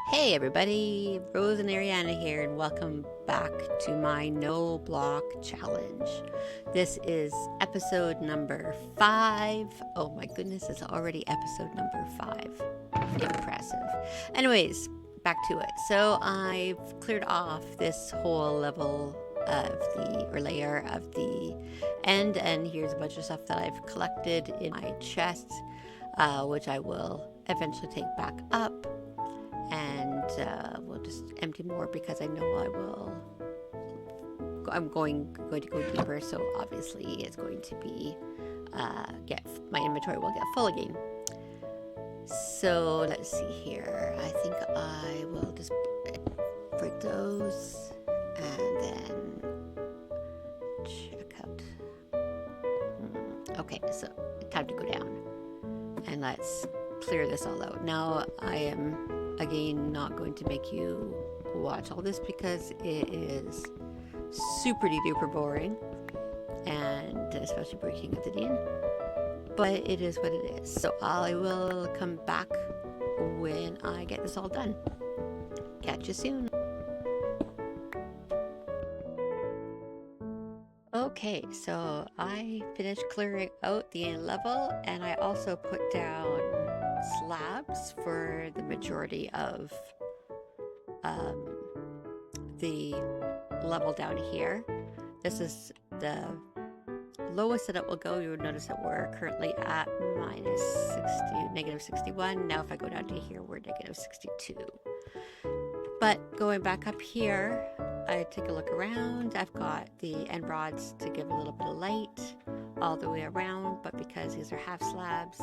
Hey everybody, Rose and Ariana here, and welcome back to my NoBlock challenge. This is episode number 5. Oh my goodness, it's already episode number 5. Impressive. Anyways, back to it. So I've cleared off this whole level of or layer of the end, and here's a bunch of stuff that I've collected in my chest, which I will eventually take back up. And we'll just empty more because I know I'm going to go deeper, so obviously it's going to be my inventory will get full again. So let's see here. I think I will just break those and then check out. Okay, so time to go down and let's clear this all out. Now I am again not going to make you watch all this because it is super duper boring, and especially breaking at the end, but it is what it is. So I will come back when I get this all done. Catch you soon. Okay, so I finished clearing out the end level, and I also put down slabs for the majority of the level down here. This is the lowest that it will go. You would notice that we're currently at negative 61. Now if I go down to here, we're negative 62. But going back up here, I take a look around. I've got the end rods to give a little bit of light all the way around, but because these are half slabs,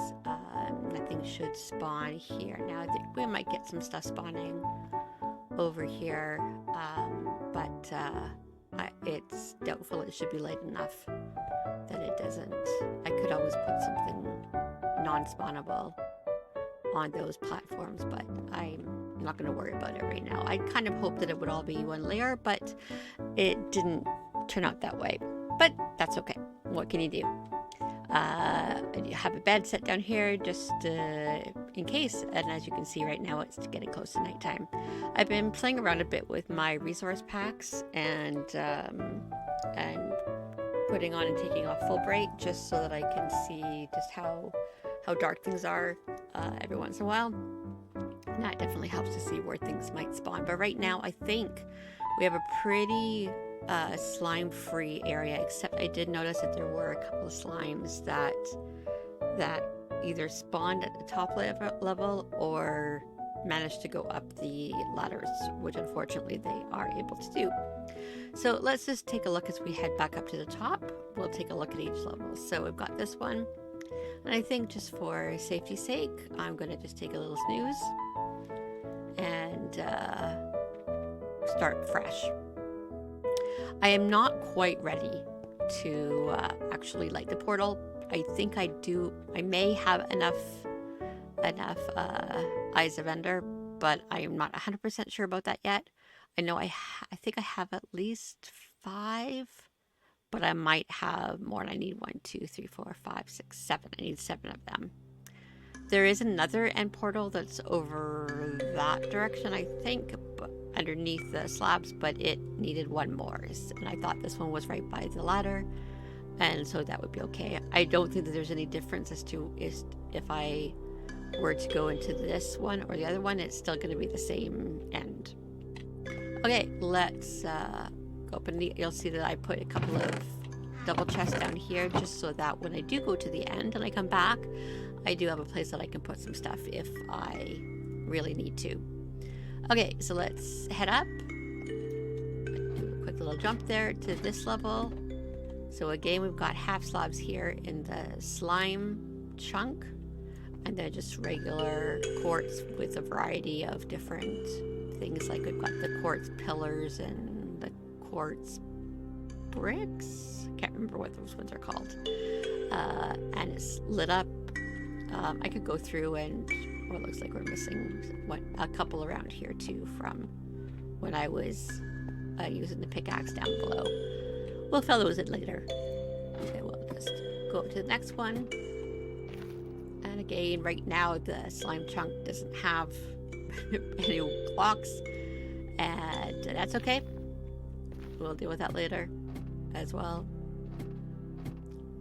nothing should spawn here. Now I think we might get some stuff spawning over here, but it's doubtful. It should be light enough that it doesn't. I could always put something non-spawnable on those platforms, but I'm not going to worry about it right now. I kind of hoped that it would all be one layer, but it didn't turn out that way. But that's okay. What can you do? You have a bed set down here just in case, and as you can see right now, it's getting close to nighttime. I've been playing around a bit with my resource packs and putting on and taking off full bright just so that I can see just how dark things are every once in a while. And that definitely helps to see where things might spawn. But right now, I think we have a pretty slime-free area, except I did notice that there were a couple of slimes that either spawned at the top level or managed to go up the ladders, which unfortunately they are able to do. So let's just take a look as we head back up to the top. We'll take a look at each level. So we've got this one, and I think just for safety's sake, I'm going to just take a little snooze and start fresh. I am not quite ready to actually light the portal. I think I may have enough Eyes of Ender, but I am not 100% sure about that yet. I know I think I have at least 5, but I might have more, and I need 1, 2, 3, 4, 5, 6, 7. I need 7 of them. There is another end portal that's over that direction, I think, underneath the slabs, but it needed 1 more, and I thought this one was right by the ladder, and so that would be okay. I don't think that there's any difference as to if I were to go into this one or the other one. It's still going to be the same end. Okay, let's go up, and you'll see that I put a couple of double chests down here just so that when I do go to the end and I come back, I do have a place that I can put some stuff if I really need to. Okay, so let's head up. Do a quick little jump there to this level. So again, we've got half slabs here in the slime chunk, and then just regular quartz with a variety of different things. Like we've got the quartz pillars and the quartz bricks. I can't remember what those ones are called. And it's lit up. I could go through and it looks like we're missing a couple around here too from when I was using the pickaxe down below. We'll fill those in later. Okay, we'll just go up to the next one. And again, right now the slime chunk doesn't have any blocks, and that's okay. We'll deal with that later as well.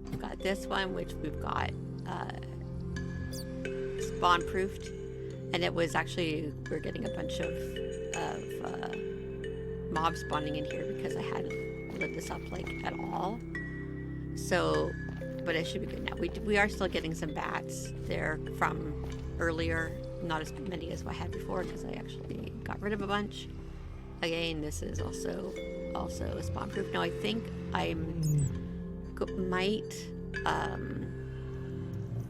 We've got this one, which we've got spawn proofed, and it was actually, we're getting a bunch of mobs spawning in here because I hadn't lit this up like at all. So, but it should be good now. We are still getting some bats there from earlier, not as many as I had before because I actually got rid of a bunch. Again, this is also spawn proof. Now I think I'm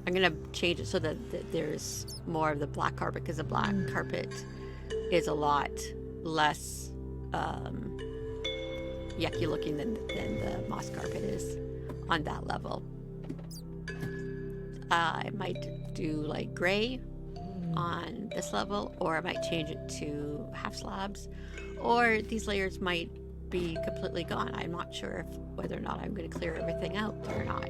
gonna change it so that there's more of the black carpet, because the black carpet is a lot less yucky looking than the moss carpet is on that level. I might do like gray on this level, or I might change it to half slabs, or these layers might be completely gone. I'm not sure whether or not I'm going to clear everything out or not.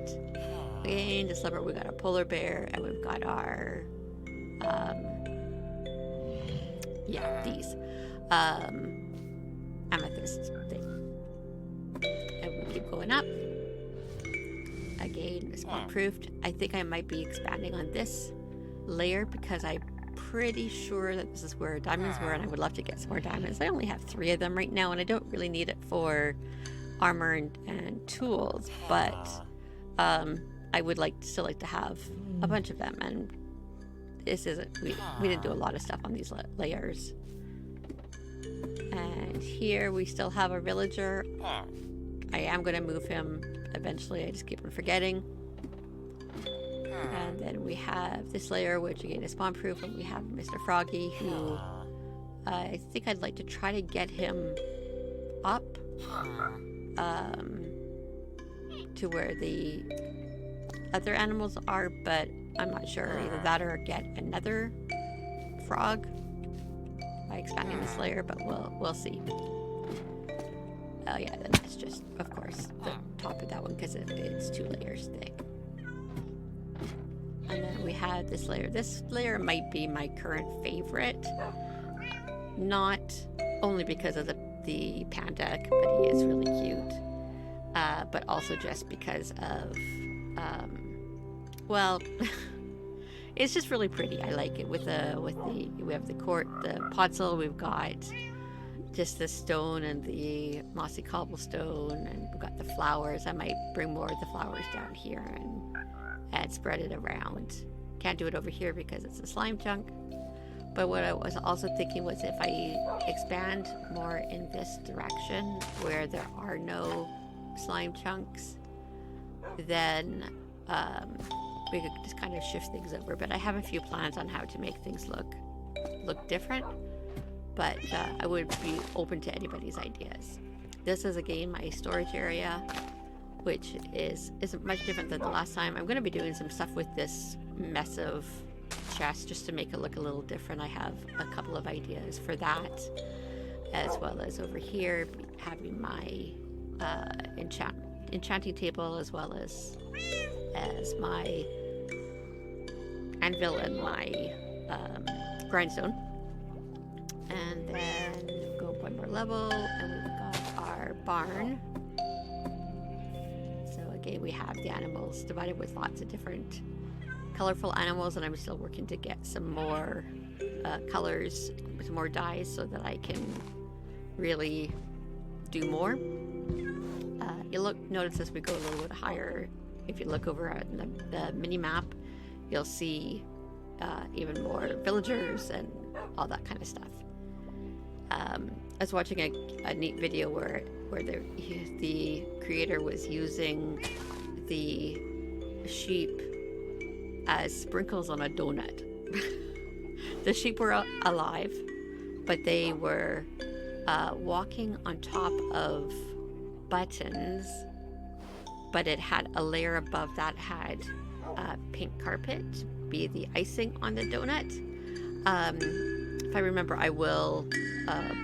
Again, this level, we got a polar bear, and we've got our these amethyst thing, and we keep going up. Again, it's spawn proofed. I think I might be expanding on this layer because I'm pretty sure that this is where diamonds were, and I would love to get some more diamonds. I only have 3 of them right now, and I don't really need it for armor and tools, but I would still like to have a bunch of them. And this isn't, we didn't do a lot of stuff on these layers. And here we still have a villager. I am going to move him eventually. I just keep on forgetting. And then we have this layer, which again is spawn proof, and we have Mr. Froggy, who I think I'd like to try to get him up to where the other animals are, but I'm not sure. Either that or get another frog by expanding this layer, but we'll see. Oh yeah, then that's just, of course, the top of that one because it's 2 layers thick. And then we have this layer. This layer might be my current favorite, not only because of the panda, but he is really cute, but also just because of, well, it's just really pretty. I like it with we have the podzol, we've got just the stone and the mossy cobblestone, and we've got the flowers. I might bring more of the flowers down here and spread it around. Can't do it over here because it's a slime chunk. But what I was also thinking was if I expand more in this direction where there are no slime chunks, then we could just kind of shift things over. But I have a few plans on how to make things look different. But I would be open to anybody's ideas. This is again my storage area, which isn't much different than the last time. I'm going to be doing some stuff with this mess of chest just to make it look a little different. I have a couple of ideas for that, as well as over here having my enchanting table, as well as my anvil and my grindstone. And then go up one more level, and we've got our barn. So again, we have the animals divided with lots of different colorful animals, and I'm still working to get some more colors with more dyes so that I can really do more. You'll notice as we go a little bit higher, if you look over at the mini map, you'll see even more villagers and all that kind of stuff. I was watching a neat video where the creator was using the sheep as sprinkles on a donut. The sheep were alive, but they were walking on top of buttons, but it had a layer above that had pink carpet be the icing on the donut. If I remember, I will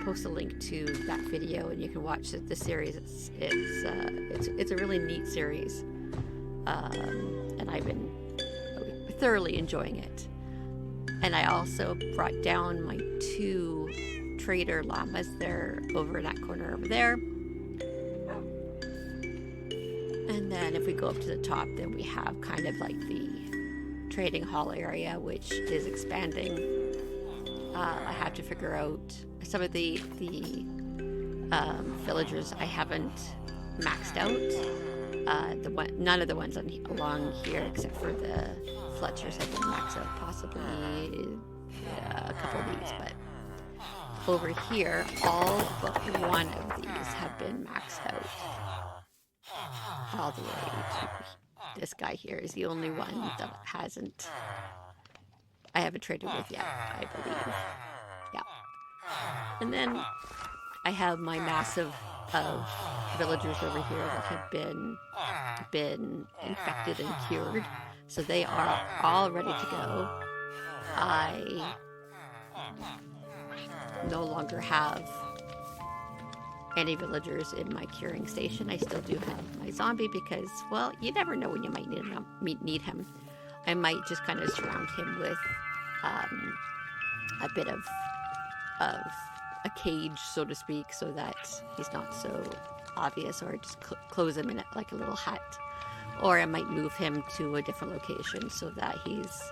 post a link to that video, and you can watch the series. It's a really neat series, and I've been thoroughly enjoying it. And I also brought down my 2 trader llamas. They're over in that corner over there. And then if we go up to the top, then we have kind of like the trading hall area, which is expanding. I have to figure out some of the villagers I haven't maxed out. None of the ones along here, except for the Fletchers, I didn't max out. Possibly a couple of these, but over here, all but one of these have been maxed out. All the way to this guy here is the only one that hasn't. I haven't traded with yet, I believe. Yeah. And then I have my massive of villagers over here that have been infected and cured. So they are all ready to go. I no longer have any villagers in my curing station. I still do have my zombie because, well, you never know when you might need him. I might just kind of surround him with a bit of a cage, so to speak, so that he's not so obvious, or just close him in like a little hut. Or I might move him to a different location so that he's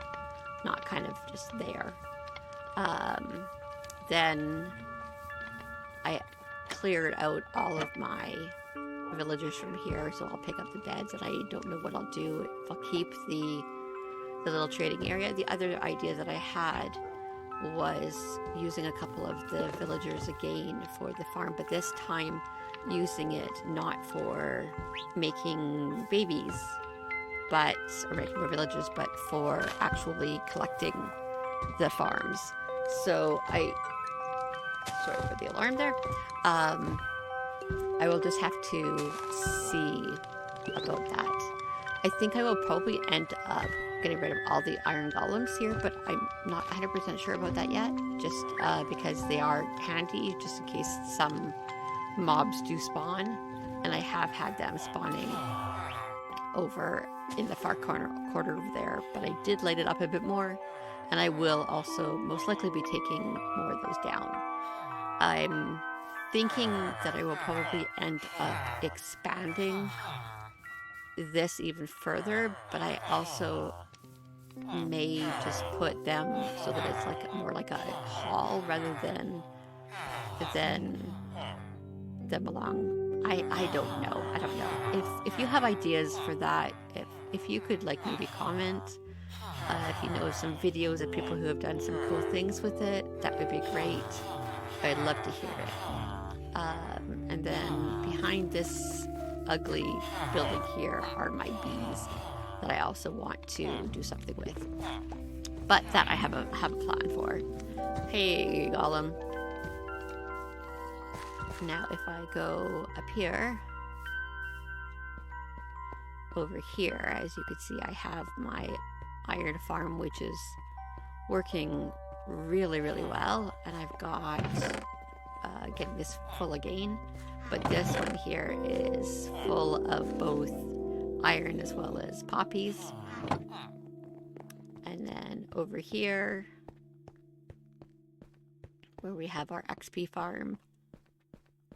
not kind of just there. Then I cleared out all of my villagers from here, so I'll pick up the beds, and I don't know what I'll do. If I'll keep the little trading area. The other idea that I had was using a couple of the villagers again for the farm, but this time using it not for making babies, or making more villagers, but for actually collecting the farms. So sorry for the alarm there. I will just have to see about that. I think I will probably end up getting rid of all the iron golems here, but I'm not 100% sure about that yet, just because they are handy, just in case some mobs do spawn, and I have had them spawning over in the far corner over there, but I did light it up a bit more, and I will also most likely be taking more of those down. I'm thinking that I will probably end up expanding this even further, but I also may just put them so that it's like more like a hall rather than them along. I don't know. If you have ideas for that, if you could like maybe comment, if you know of some videos of people who have done some cool things with it, that would be great. I'd love to hear it. And then behind this ugly building here are my bees that I also want to do something with, but that I have a plan for. Hey, golem. Now if I go up here, over here, as you can see, I have my iron farm, which is working really, really well, and I've got getting this full again, but this one here is full of both iron as well as poppies. And then over here, where we have our XP farm,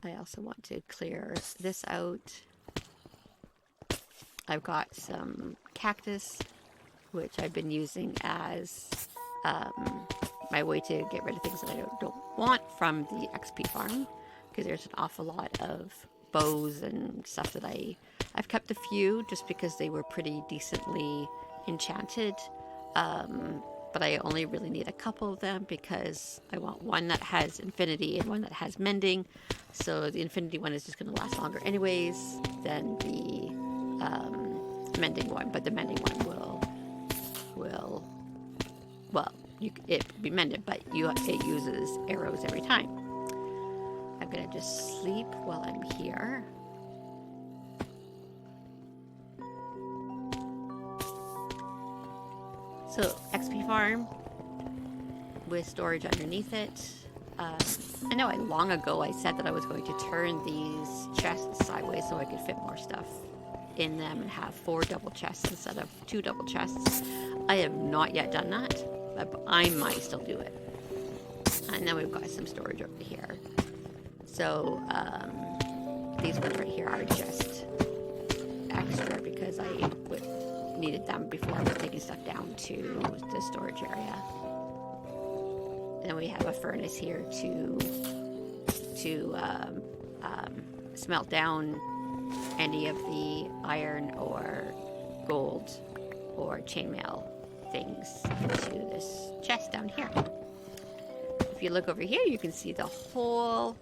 I also want to clear this out. I've got some cactus, which I've been using as my way to get rid of things that I don't want from the XP farm, because there's an awful lot of bows and stuff that I've kept a few just because they were pretty decently enchanted, but I only really need a couple of them because I want one that has infinity and one that has mending. So the infinity one is just going to last longer anyways than the mending one, but the mending one will it will be mended, but it uses arrows every time. I'm gonna just sleep while I'm here. So XP farm with storage underneath it. I know long ago I said that I was going to turn these chests sideways so I could fit more stuff in them and have 4 double chests instead of 2 double chests. I have not yet done that. I might still do it. And then we've got some storage over here. So these ones right here are just extra because I needed them before I was taking stuff down to the storage area. And then we have a furnace here to smelt down any of the iron or gold or chainmail things into this chest down here. If you look over here, you can see the whole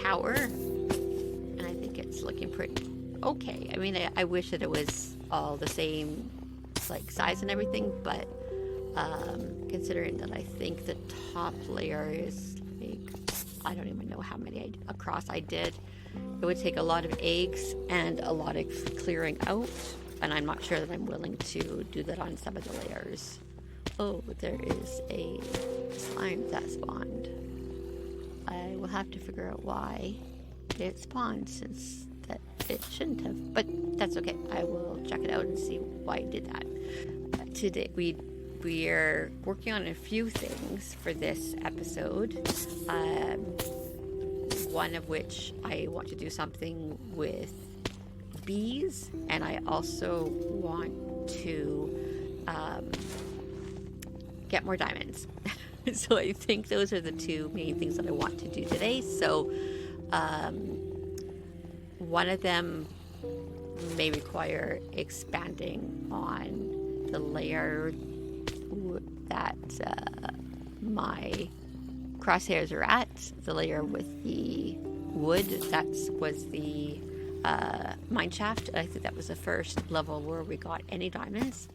tower, and I think it's looking pretty okay. I mean, I wish that it was all the same like size and everything, but considering that I think the top layer is like, I don't even know how many across I did. It would take a lot of eggs and a lot of clearing out, and I'm not sure that I'm willing to do that on some of the layers. Oh, there is a slime that spawned. I will have to figure out why it spawned, since that it shouldn't have, but that's okay. I will check it out and see why it did that. Today we're working on a few things for this episode. One of which I want to do something with bees, and I also want to get more diamonds. So I think those are the two main things that I want to do today. So one of them may require expanding on the layer that my crosshairs are at, the layer with the wood. That was the mine shaft. I think that was the first level where we got any diamonds.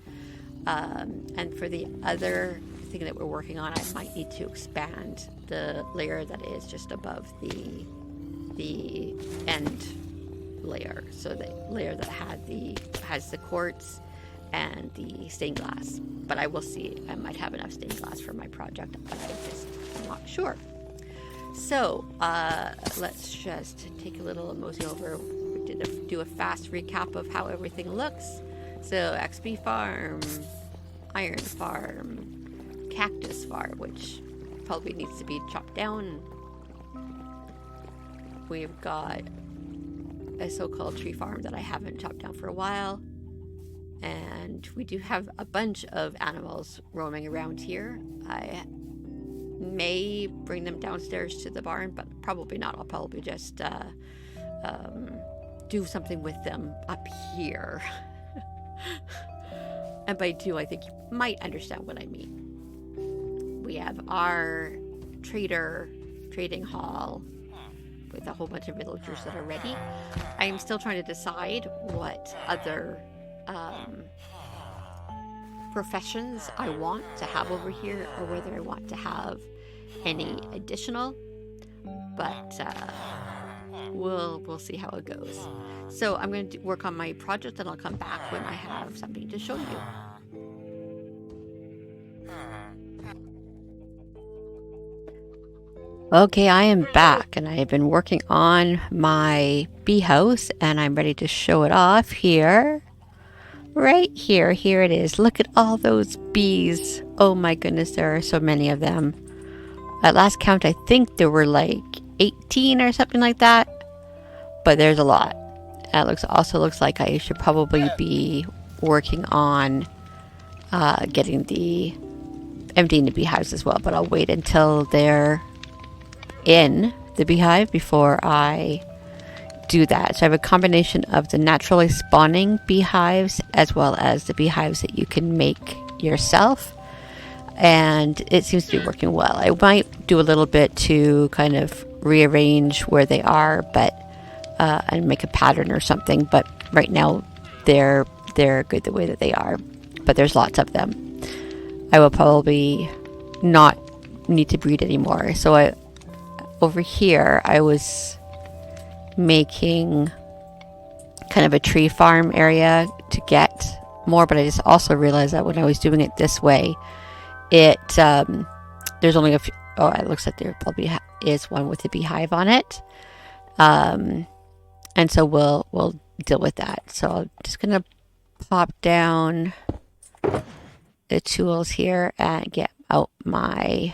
And for the other thing that we're working on, I might need to expand the layer that is just above the end layer. So the layer that has the quartz and the stained glass. But I will see. I might have enough stained glass for my project, but I'm not sure. So let's just take a little mosey over. We did do a fast recap of how everything looks. So XP farm, iron farm, cactus farm, which probably needs to be chopped down. We've got a so-called tree farm that I haven't chopped down for a while. And we do have a bunch of animals roaming around here. I may bring them downstairs to the barn, but probably not. I'll probably just do something with them up here. And by do, I think you might understand what I mean. We have our trading hall with a whole bunch of villagers that are ready. I am still trying to decide what other professions I want to have over here, or whether I want to have any additional, but we'll see how it goes. So I'm going to work on my project, and I'll come back when I have something to show you. Okay, I am back, and I have been working on my bee house, and I'm ready to show it off here. Right here, here it is. Look at all those bees. Oh my goodness, there are so many of them. At last count, I think there were like 18 or something like that, but there's a lot. It also looks like I should probably be working on emptying the beehives as well, but I'll wait until they're in the beehive before I do that. So I have a combination of the naturally spawning beehives as well as the beehives that you can make yourself, and it seems to be working well. I might do a little bit to kind of rearrange where they are, but and make a pattern or something, but right now they're good the way that they are, but there's lots of them. I will probably not need to breed anymore. So over here I was making kind of a tree farm area to get more, but I just also realized that when I was doing it this way, there's only a few. Oh, it looks like there probably is one with a beehive on it, and so we'll deal with that. So I'm just gonna pop down the tools here and get out my,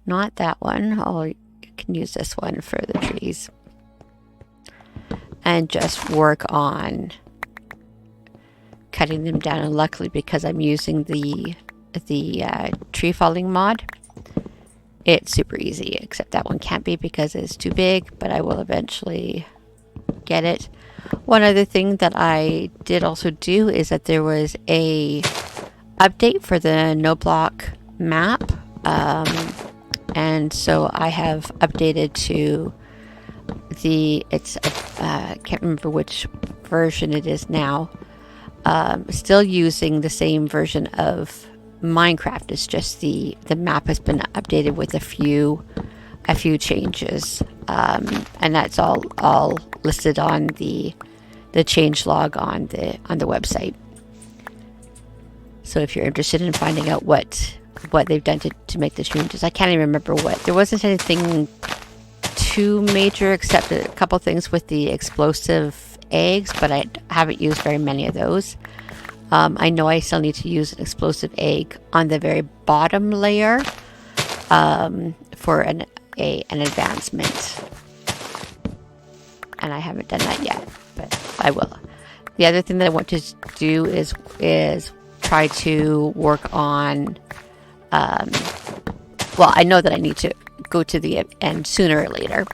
not that one. Oh, you can use this one for the trees. And just work on cutting them down. And luckily, because I'm using the tree falling mod, it's super easy, except that one can't be because it's too big, but I will eventually get it. One other thing that I did also do is that there was a update for the NoBlock map, and so I have updated to I can't remember which version it is now. Still using the same version of Minecraft. It's just the map has been updated with a few changes, and that's all listed on the change log on the website. So if you're interested in finding out what they've done to make the changes, I can't even remember what. There wasn't anything too major except a couple things with the explosive eggs, but I haven't used very many of those. I know I still need to use an explosive egg on the very bottom layer for an advancement, and I haven't done that yet, but I will. The other thing that I want to do is try to work on. Well, I know that I need to go to the end sooner or later,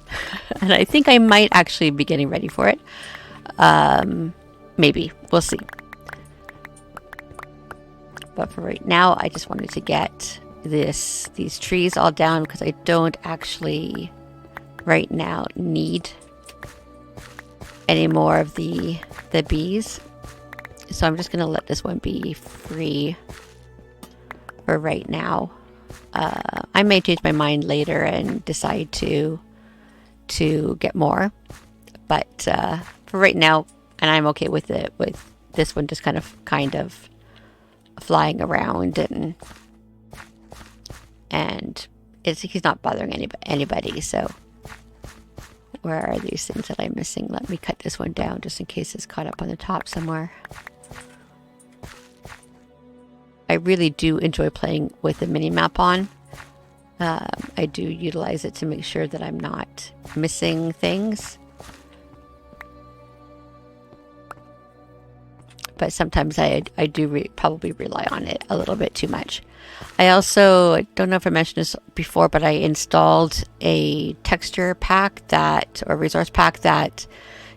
and I think I might actually be getting ready for it. Maybe we'll see. But for right now, I just wanted to get these trees all down because I don't actually right now need any more of the bees. So I'm just going to let this one be free for right now. I may change my mind later and decide to get more, but for right now, and I'm okay with it, with this one just kind of flying around, and he's not bothering anybody. So where are these things that I'm missing? Let me cut this one down just in case it's caught up on the top somewhere. I really do enjoy playing with the mini map on. I do utilize it to make sure that I'm not missing things. But sometimes I do probably rely on it a little bit too much. I also, don't know if I mentioned this before, but I installed a texture pack or resource pack that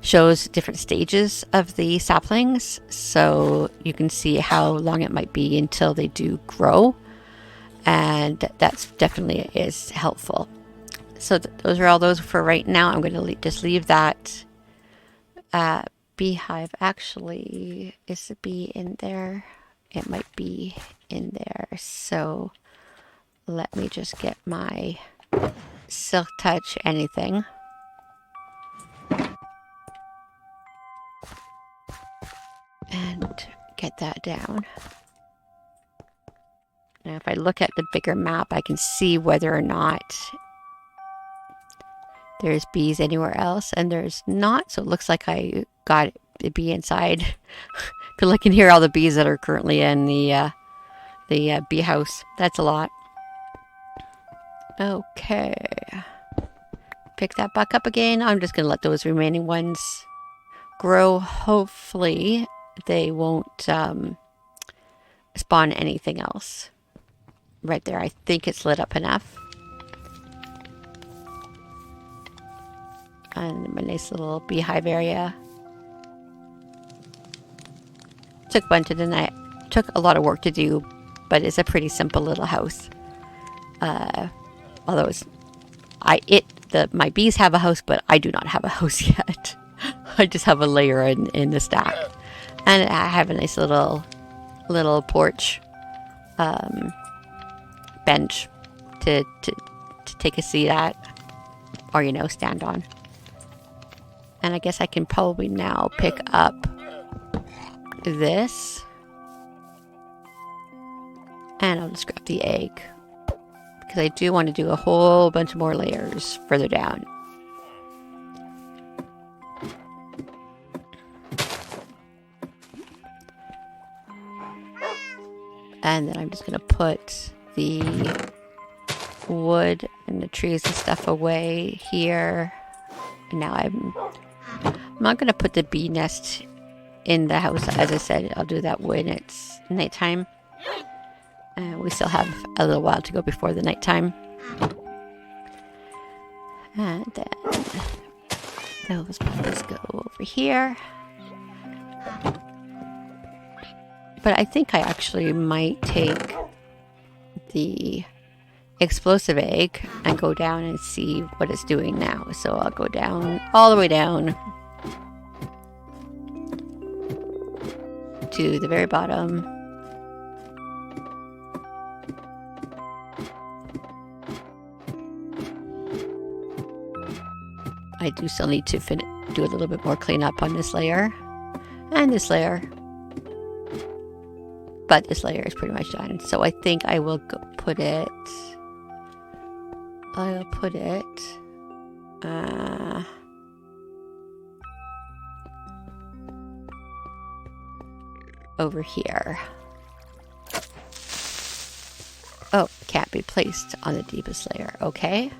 shows different stages of the saplings, so you can see how long it might be until they do grow, and that's definitely is helpful. So those are all those for right now. I'm going to just leave that beehive. Actually, is the bee in there? It might be in there, so let me just get my silk touch anything. And get that down. Now if I look at the bigger map, I can see whether or not there's bees anywhere else, and there's not, so it looks like I got the bee inside. If you look in here, all the bees that are currently in the bee house. That's a lot. Okay. Pick that back up again. I'm just going to let those remaining ones grow. Hopefully they won't spawn anything else. Right there, I think it's lit up enough. And my nice little beehive area. Took a bunch of the night. Took a lot of work to do, but it's a pretty simple little house. Although my bees have a house, but I do not have a house yet. I just have a layer in the stack, and I have a nice little porch, bench to take a seat at, or stand on. And I guess I can probably now pick up this, and I'll just grab the egg because I do want to do a whole bunch more layers further down. And then I'm just gonna put the wood and the trees and stuff away here. And now I'm not gonna put the bee nest in the house. As I said, I'll do that when it's nighttime. And we still have a little while to go before the nighttime. And then those bodies go over here. But I think I actually might take the explosive egg and go down and see what it's doing now. So I'll go down, all the way down to the very bottom. I do still need to do a little bit more cleanup on this layer and this layer. But this layer is pretty much done. So I think I will go put it... I'll put it... over here. Oh, can't be placed on the deepest layer. Okay.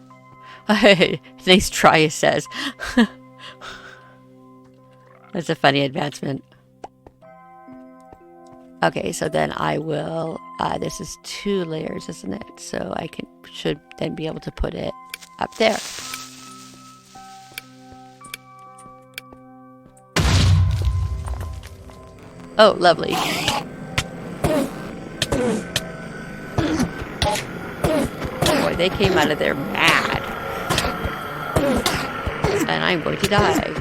Nice try, it says. That's a funny advancement. Okay, so then I will, this is 2 layers, isn't it? So I should then be able to put it up there. Oh, lovely. Boy, they came out of there mad. And I'm going to die.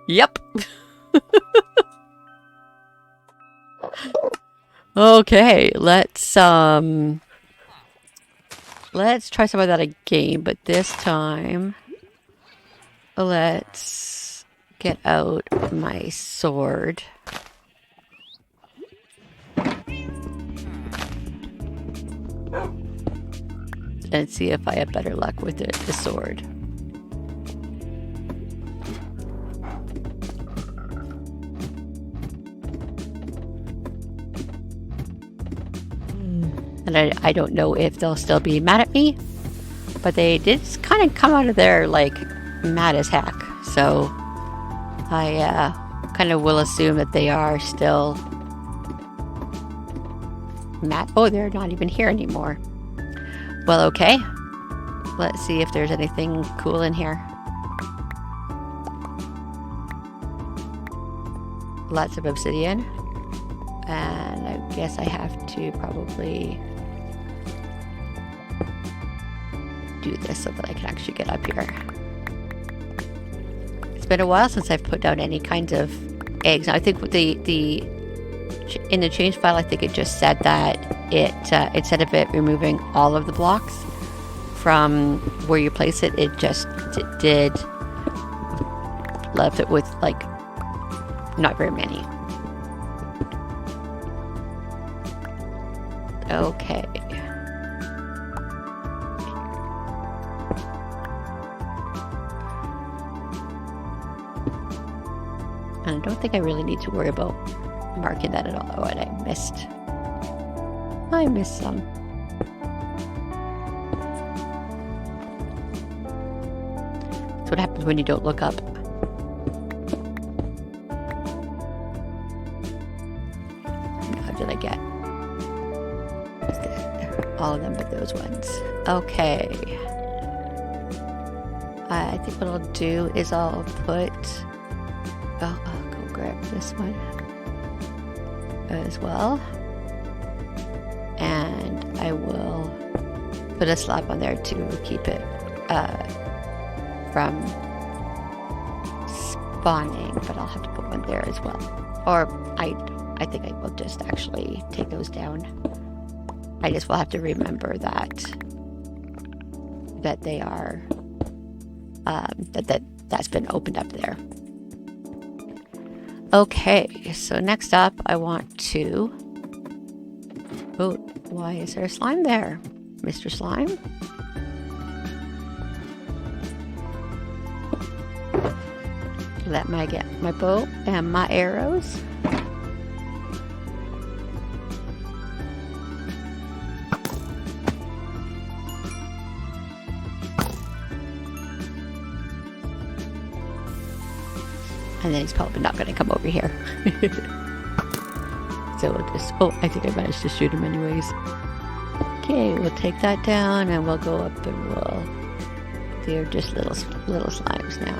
Yep. Okay, let's try some of that again, but this time let's get out my sword. And see if I have better luck with the sword. And I don't know if they'll still be mad at me, but they did kind of come out of there like mad as heck. So I kind of will assume that they are still mad. Oh, they're not even here anymore. Well, okay. Let's see if there's anything cool in here. Lots of obsidian. And I guess I have to probably do this so that I can actually get up here. It's been a while since I've put down any kinds of eggs. Now, I think with in the change file, I think it just said that it instead of it removing all of the blocks from where you place it, it just left it with like not very many. Okay. And I don't think I really need to worry about marking that at all. Oh, and I missed some. That's what happens when you don't look up. How did I get? All of them but those ones. Okay. I think what I'll do is I'll put... I'll go grab this one as well. And I will put a slab on there to keep it from spawning, but I'll have to put one there as well. Or I think I will just actually take those down. I just will have to remember that they are that's been opened up there. Okay, so next up I want to... Oh, why is there slime there? Mr. Slime? Let me get my bow and my arrows. And then he's probably not going to come over here. So we'll just... Oh, I think I managed to shoot him anyways. Okay, we'll take that down and we'll go up and we'll... They're just little slimes now.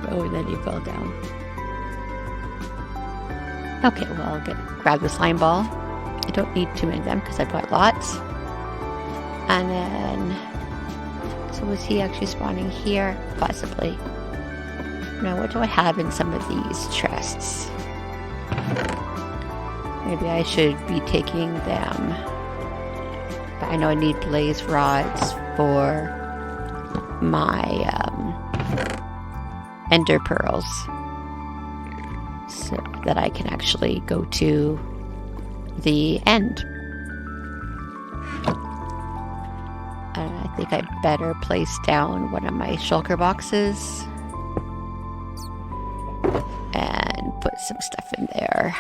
Oh, and then he fell down. Okay, well, I'll grab the slime ball. I don't need too many of them because I bought lots. And then... So was he actually spawning here? Possibly. Now, what do I have in some of these chests? Maybe I should be taking them. But I know I need blaze rods for my ender pearls. So that I can actually go to the end. And I think I better place down one of my shulker boxes. And put some stuff in there.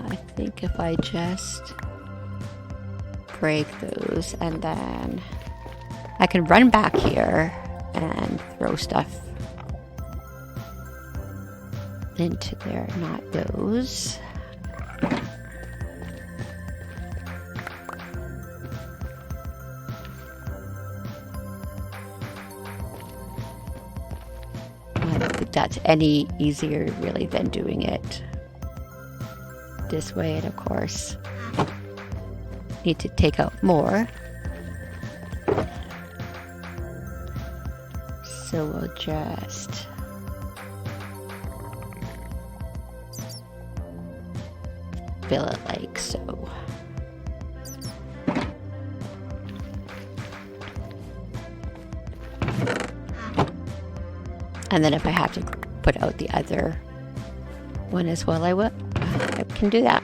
I think if I just break those and then I can run back here and throw stuff into there, not those. I don't think that's any easier really than doing it this way, and of course need to take out more. So we'll just fill it like so. And then if I have to put out the other one as well, I will. I can do that.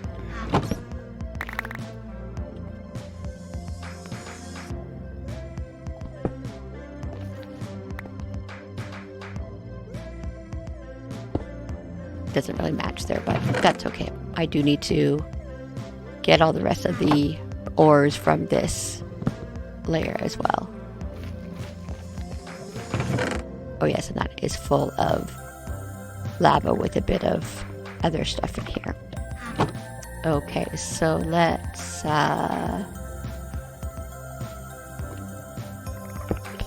Doesn't really match there, but that's okay. I do need to get all the rest of the ores from this layer as well. Oh yes, and that is full of lava with a bit of other stuff in here. Okay, so let's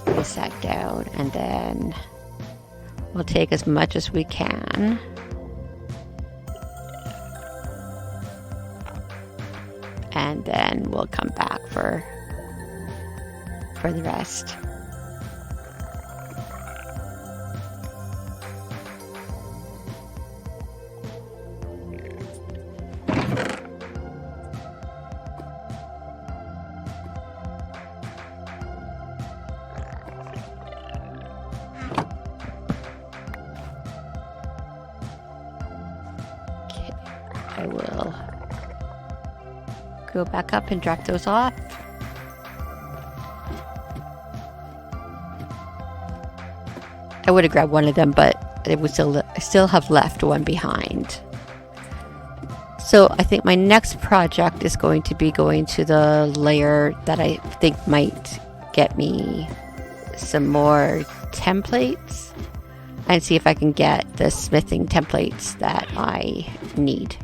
place that down, and then we'll take as much as we can. And then we'll come back for the rest. Okay, I will go back up and drop those off. I would have grabbed one of them, but it would still have left one behind. So I think my next project is going to be going to the layer that I think might get me some more templates and see if I can get the smithing templates that I need.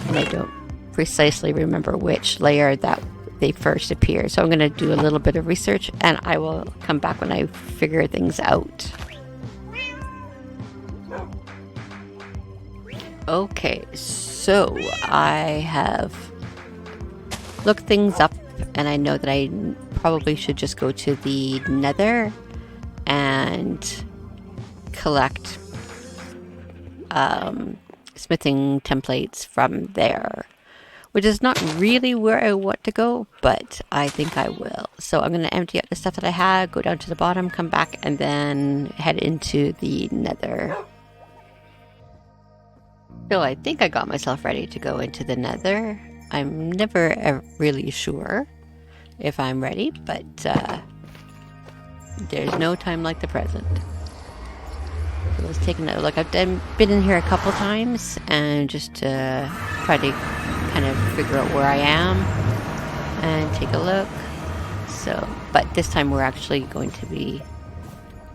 And I don't precisely remember which layer that they first appear. So I'm going to do a little bit of research and I will come back when I figure things out. Okay, so I have looked things up and I know that I probably should just go to the Nether and collect smithing templates from there, which is not really where I want to go, but I think I will. So I'm going to empty out the stuff that I had, go down to the bottom, come back, and then head into the nether. So I think I got myself ready to go into the nether. I'm never really sure if I'm ready, but there's no time like the present. So let's take another look. I've been in here a couple times and just try to kind of figure out where I am and take a look. So, but this time we're actually going to be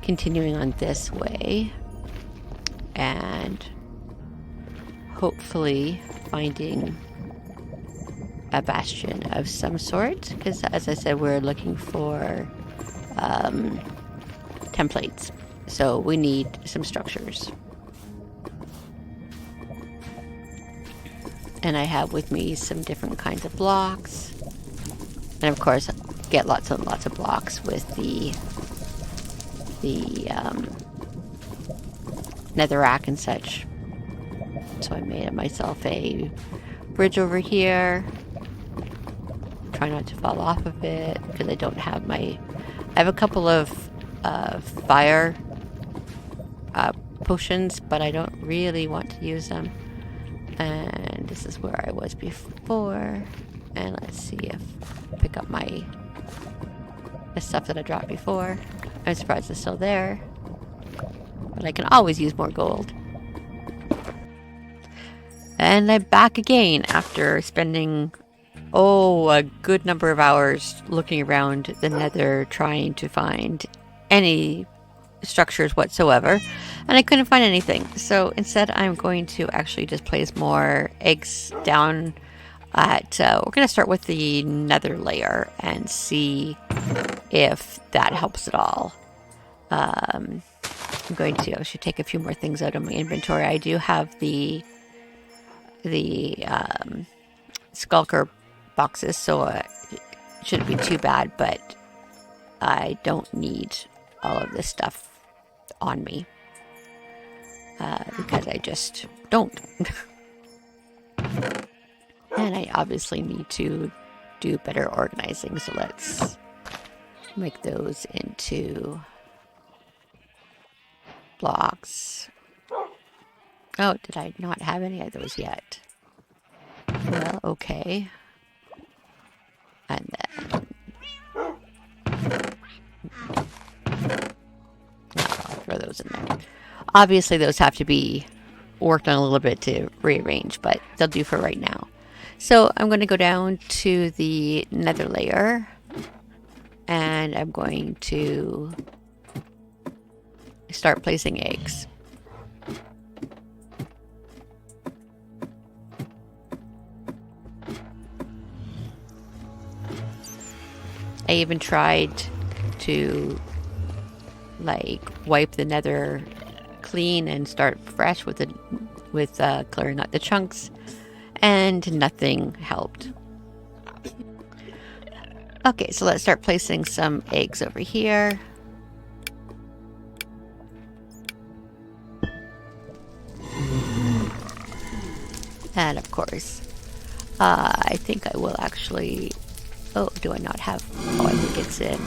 continuing on this way and hopefully finding a bastion of some sort, because as I said, we're looking for templates, so we need some structures. And I have with me some different kinds of blocks, and of course get lots and lots of blocks with the netherrack and such. So I made myself a bridge over here. Try not to fall off of it because I don't have my... I have a couple of fire potions, but I don't really want to use them. And this is where I was before. And let's see if I pick up the stuff that I dropped before. I'm surprised it's still there. But I can always use more gold. And I'm back again after spending, a good number of hours looking around the nether trying to find any structures whatsoever. And I couldn't find anything. So instead I'm going to actually just place more eggs down at... we're going to start with the nether layer and see if that helps at all. I'm going to... I should take a few more things out of my inventory. I do have the skulker boxes, so it shouldn't be too bad, but I don't need all of this stuff on me because I just don't. And I obviously need to do better organizing, so let's make those into blocks. Oh, did I not have any of those yet? Well, okay. And then... I'll throw those in there. Obviously, those have to be worked on a little bit to rearrange, but they'll do for right now. So I'm going to go down to the nether layer, and I'm going to start placing eggs. I even tried to wipe the nether clean and start fresh with clearing out the chunks, and nothing helped. Okay, so let's start placing some eggs over here. And of course, I think I will actually... Oh, do I not have... Oh, I think it's in...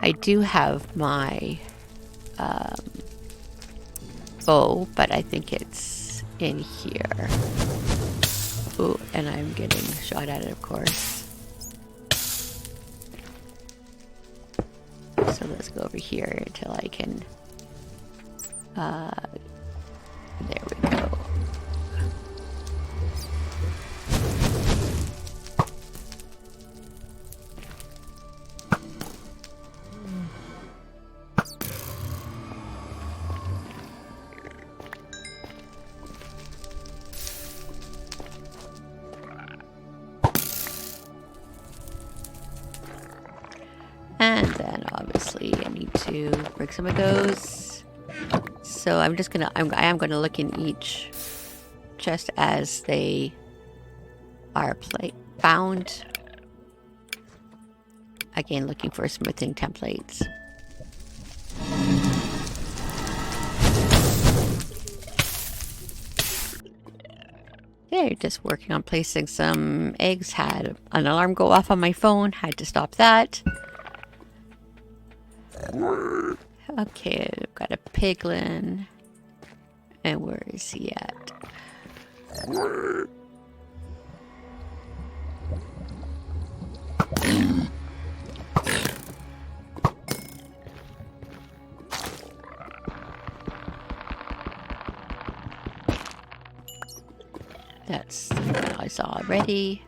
I do have my bow, but I think it's in here. Ooh, and I'm getting shot at it, of course. So let's go over here until I can... there we go. And then obviously I need to break some of those. So I'm just gonna, I am gonna look in each chest as they are found. Again, looking for smithing templates. Okay, just working on placing some eggs. Had an alarm go off on my phone. Had to stop that. Okay, I've got a piglin. And where is he at? That's the one I saw already.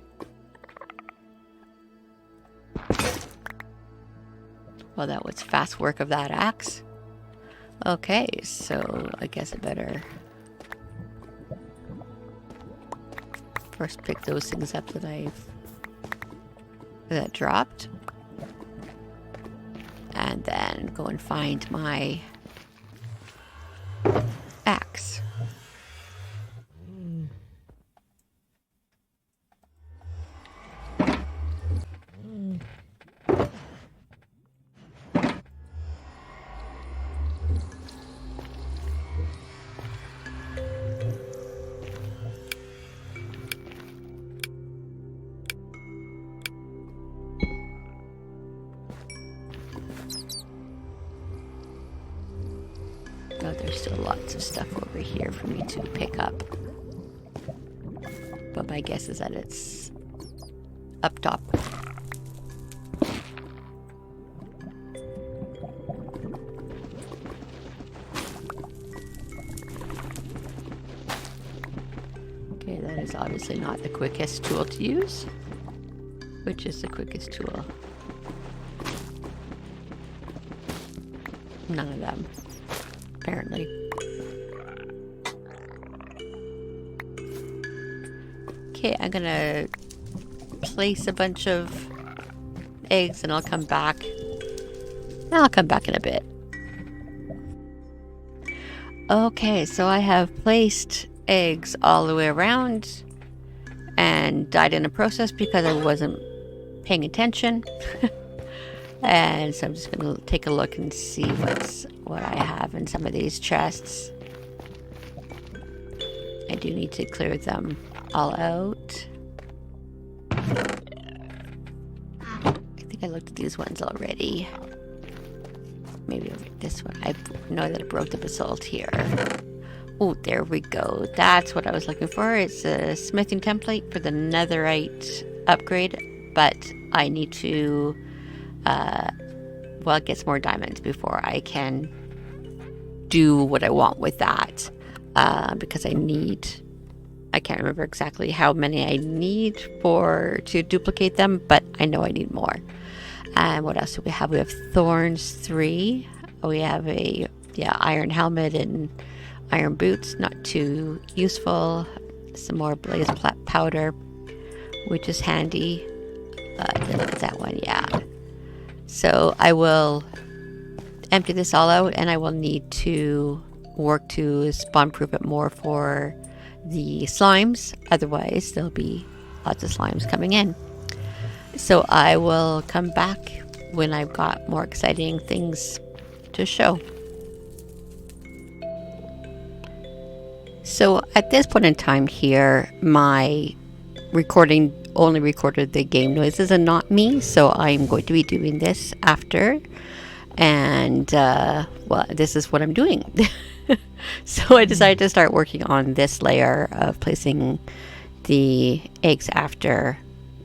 Well, that was fast work of that axe. Okay, so I guess I better first pick those things up that dropped. And then go and find my axe. Oh, there's still lots of stuff over here for me to pick up. But my guess is that it's up top. Okay, that is obviously not the quickest tool to use. Which is the quickest tool? None of them. Apparently. Okay, I'm gonna place a bunch of eggs and I'll come back. I'll come back in a bit. Okay, so I have placed eggs all the way around and died in the process because I wasn't paying attention. And so I'm just going to take a look and see what I have in some of these chests. I do need to clear them all out. I think I looked at these ones already. Maybe over this one. I know that I broke the basalt here. Oh, there we go. That's what I was looking for. It's a smithing template for the netherite upgrade, but I need to well, get some more diamonds before I can do what I want with that. Because I can't remember exactly how many I need to duplicate them, but I know I need more. And what else do we have? We have thorns 3. We have a iron helmet and iron boots, not too useful. Some more blaze powder, which is handy. Look at that one, yeah. So I will empty this all out, and I will need to work to spawn proof it more for the slimes. Otherwise, there'll be lots of slimes coming in. So I will come back when I've got more exciting things to show. So at this point in time here, my recording only recorded the game noises and not me, so I'm going to be doing this after. And well, this is what I'm doing. So I decided to start working on this layer of placing the eggs after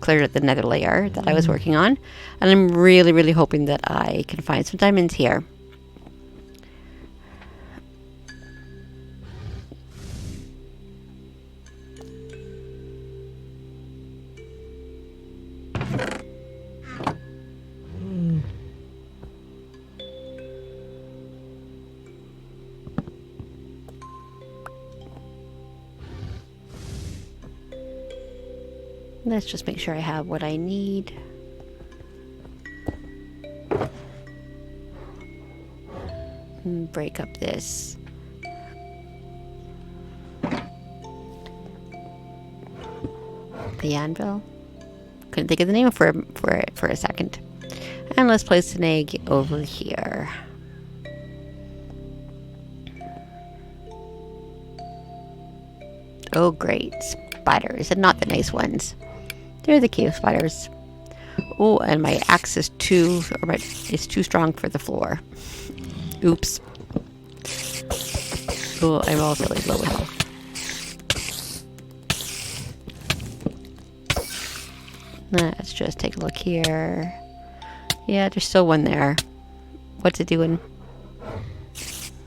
cleared up the nether layer that I was working on. And I'm really hoping that I can find some diamonds here. Let's just make sure I have what I need. Break up this. The anvil. Couldn't think of the name for it for a second. And let's place an egg over here. Oh, great. spiders and not the nice ones. They're the cave spiders. Oh, and my axe is too strong for the floor. Oops. Oh, I'm also really low health. Let's just take a look here. Yeah, there's still one there. What's it doing?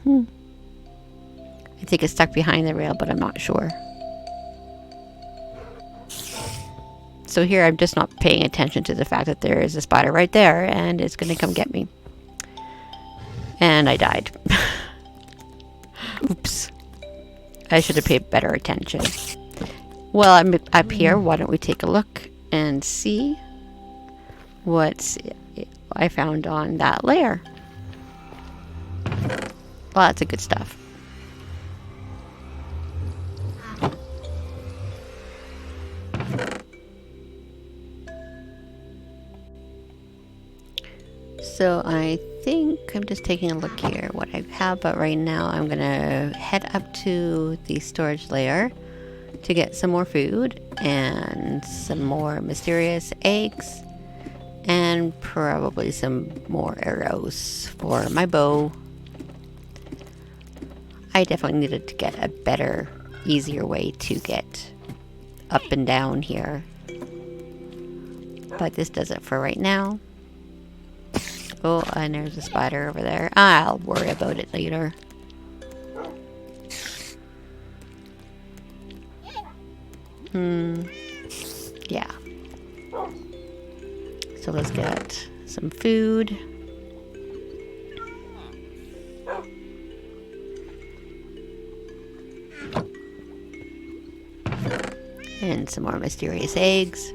I think it's stuck behind the rail, but I'm not sure. So here I'm just not paying attention to the fact that there is a spider right there and it's going to come get me. And I died. Oops. I should have paid better attention. Well, I'm up here. Why don't we take a look and see what I found on that layer. Lots of good stuff. So I think I'm just taking a look here what I have, but right now I'm gonna head up to the storage layer to get some more food and some more mysterious eggs and probably some more arrows for my bow. I definitely needed to get a better, easier way to get up and down here, but this does it for right now. Oh, and there's a spider over there. I'll worry about it later. Yeah. So let's get some food. And some more mysterious eggs.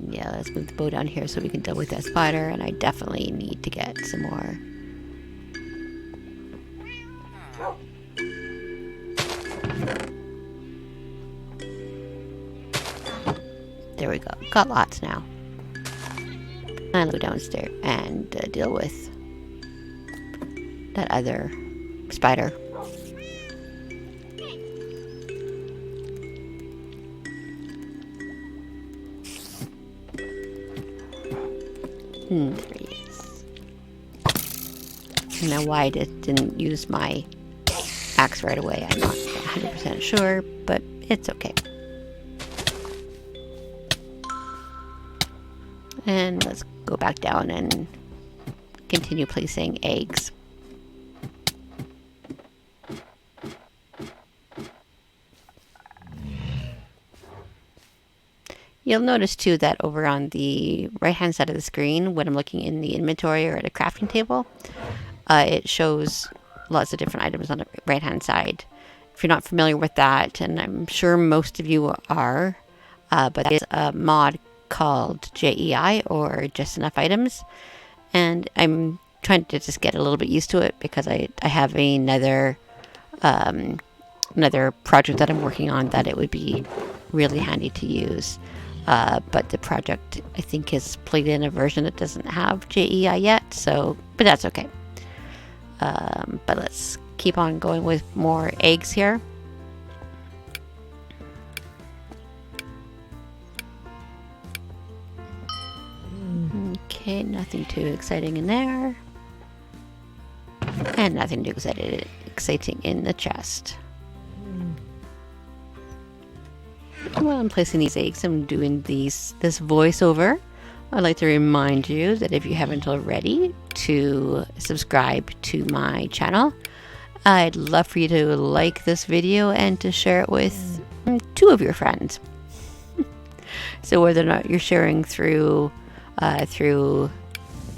Yeah, let's move the bow down here so we can deal with that spider, and I definitely need to get some more. There we go. Got lots now. And I'll go downstairs and deal with that other spider. There he is. Now why I didn't use my axe right away, I'm not 100% sure, but it's okay. And let's go back down and continue placing eggs. You'll notice too that over on the right hand side of the screen, when I'm looking in the inventory or at a crafting table, it shows lots of different items on the right hand side. If you're not familiar with that, and I'm sure most of you are, but there's a mod called JEI, or Just Enough Items, and I'm trying to just get a little bit used to it because I have another project that I'm working on that it would be really handy to use. But the project, I think, is plugged in a version that doesn't have JEI yet, so, but that's okay. But let's keep on going with more eggs here. Okay, nothing too exciting in there. And nothing too exciting in the chest. While I'm placing these eggs, I'm doing this voiceover. I'd like to remind you that if you haven't already, to subscribe to my channel. I'd love for you to like this video and to share it with 2 of your friends. So whether or not you're sharing through a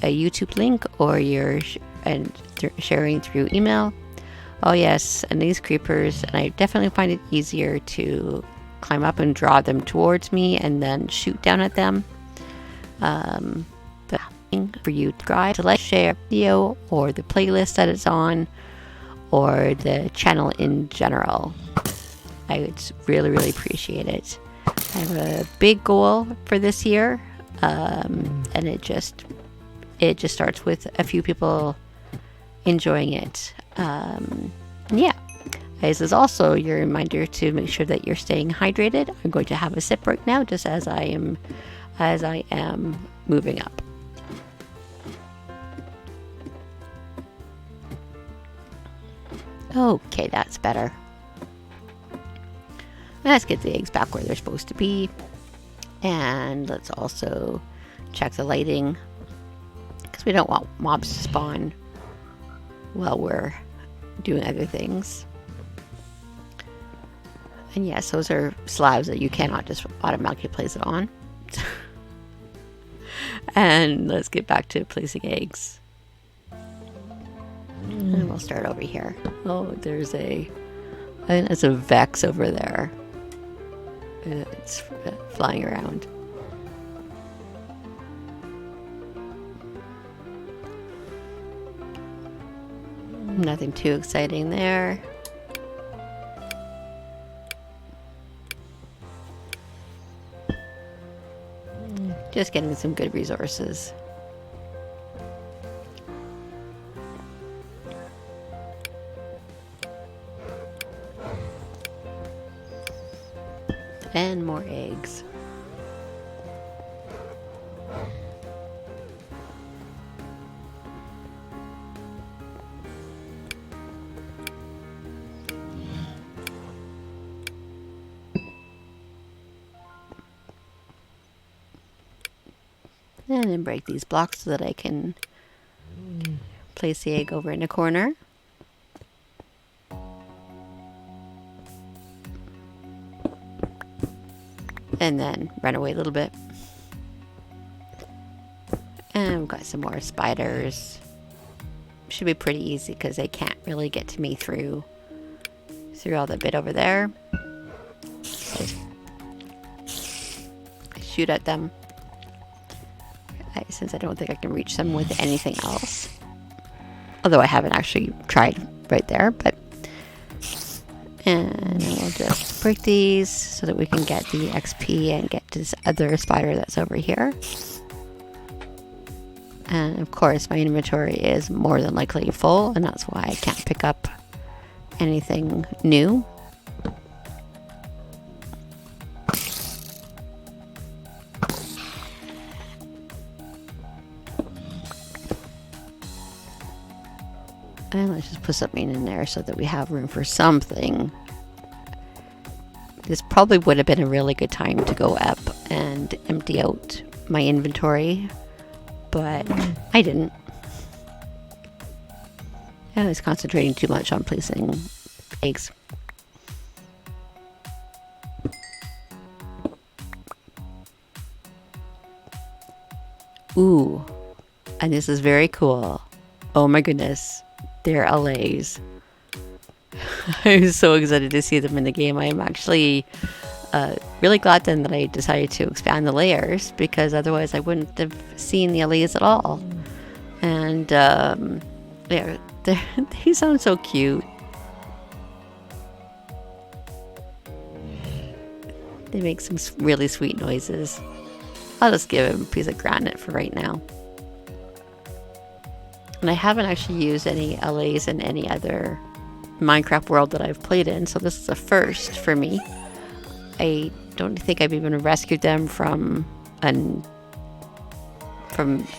YouTube link or you're sharing through email. Oh yes, and these creepers, and I definitely find it easier to climb up and draw them towards me and then shoot down at them. But for you to subscribe, to like, share the video or the playlist that it's on, or the channel in general, I would really, really appreciate it. I have a big goal for this year, and it just starts with a few people enjoying it. Yeah. This is also your reminder to make sure that you're staying hydrated. I'm going to have a sip right now, just as I am moving up. Okay, that's better. Let's get the eggs back where they're supposed to be. And let's also check the lighting, because we don't want mobs to spawn while we're doing other things. And yes, those are slabs that you cannot just automatically place it on. And let's get back to placing eggs. And we'll start over here. Oh, there's I think that's a Vex over there. It's flying around. Nothing too exciting there. Just getting some good resources. And more eggs. And then break these blocks so that I can place the egg over in a corner. And then run away a little bit. And we've got some more spiders. Should be pretty easy because they can't really get to me through all the bit over there. I shoot at them. Since I don't think I can reach them with anything else. Although I haven't actually tried right there, but... And we'll just break these so that we can get the XP and get to this other spider that's over here. And of course my inventory is more than likely full, and that's why I can't pick up anything new. And let's just put something in there so that we have room for something. This probably would have been a really good time to go up and empty out my inventory, but I didn't. I was concentrating too much on placing eggs. Ooh, and this is very cool. Oh my goodness. They're Allays. I'm so excited to see them in the game. I am actually really glad then that I decided to expand the layers, because otherwise I wouldn't have seen the Allays at all. And they sound so cute. They make some really sweet noises. I'll just give him a piece of granite for right now. And I haven't actually used any Allays in any other Minecraft world that I've played in, so this is a first for me. I don't think I've even rescued them from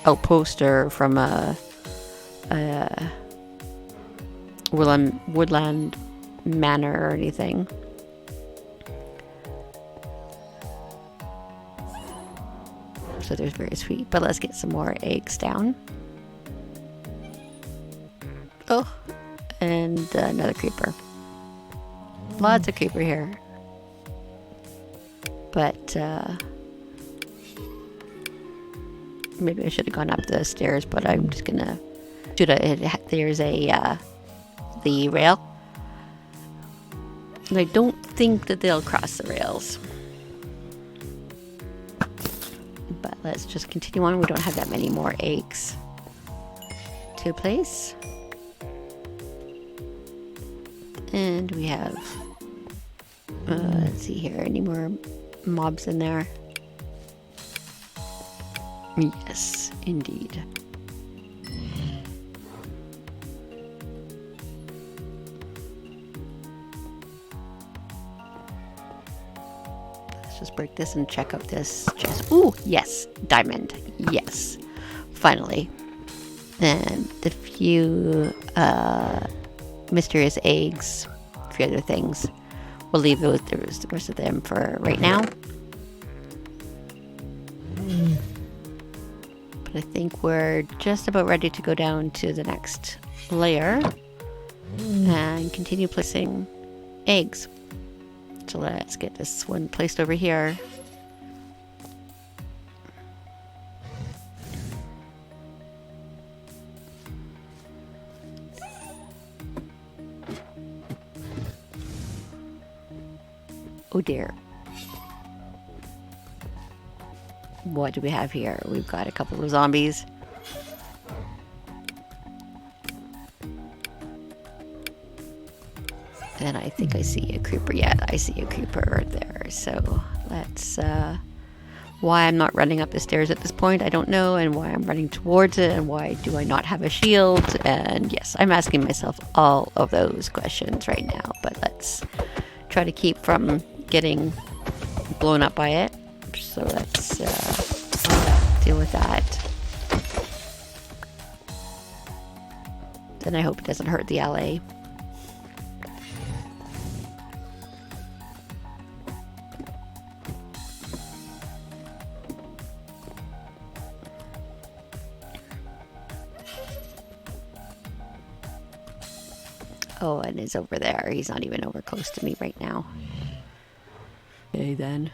outpost or from a woodland manor or anything. So they're very sweet. But let's get some more eggs down. Oh, and another creeper. Lots of creeper here. But maybe I should have gone up the stairs, but I'm just gonna shoot it. There's the rail. And I don't think that they'll cross the rails. But let's just continue on. We don't have that many more eggs to place. And we have, let's see here, any more mobs in there? Yes, indeed. Let's just break this and check out this chest. Ooh, yes, diamond. Yes, finally. And the few mysterious eggs, a few other things. We'll leave the rest of them for right now. But I think we're just about ready to go down to the next layer and continue placing eggs. So let's get this one placed over here. Oh dear. What do we have here? We've got a couple of zombies. And I think I see a creeper. Yeah, I see a creeper right there. So let's, why I'm not running up the stairs at this point, I don't know. And why I'm running towards it. And why do I not have a shield? And yes, I'm asking myself all of those questions right now. But let's try to keep from getting blown up by it. So let's deal with that. Then I hope it doesn't hurt the allay. Oh, and it's over there. He's not even over close to me right now. Okay, then.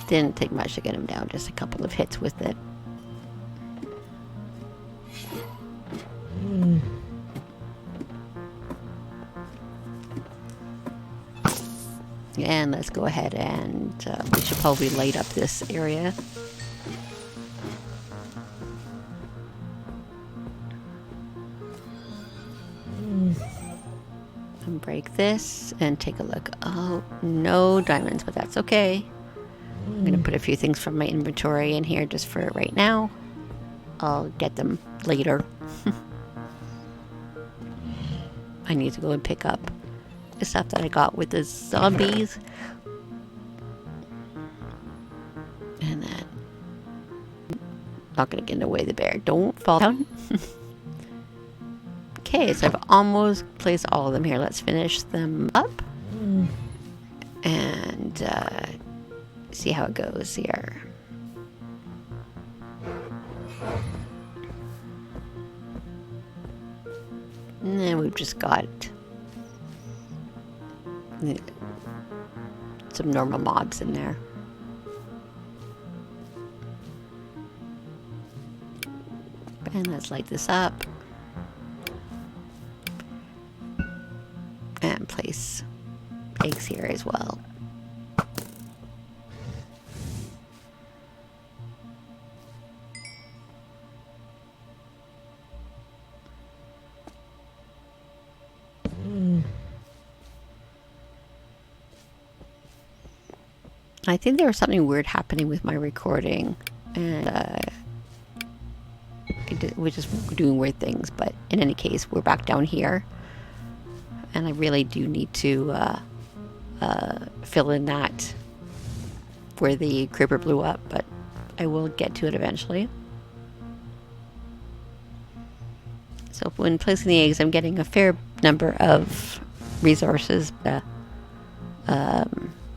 Didn't take much to get him down, just a couple of hits with it. And let's go ahead and we should probably light up this area. And break this and take a look. Oh, no diamonds, but that's okay. I'm going to put a few things from my inventory in here just for right now. I'll get them later. I need to go and pick up the stuff that I got with the zombies. And then... not going to get in the way of the bear. Don't fall down. Okay, so I've almost placed all of them here. Let's finish them up. And... see how it goes here. And then we've just got some normal mobs in there. And let's light this up. And place eggs here as well. I think there was something weird happening with my recording, and we're just doing weird things, but in any case, we're back down here, and I really do need to fill in that where the creeper blew up, but I will get to it eventually. So when placing the eggs, I'm getting a fair number of resources,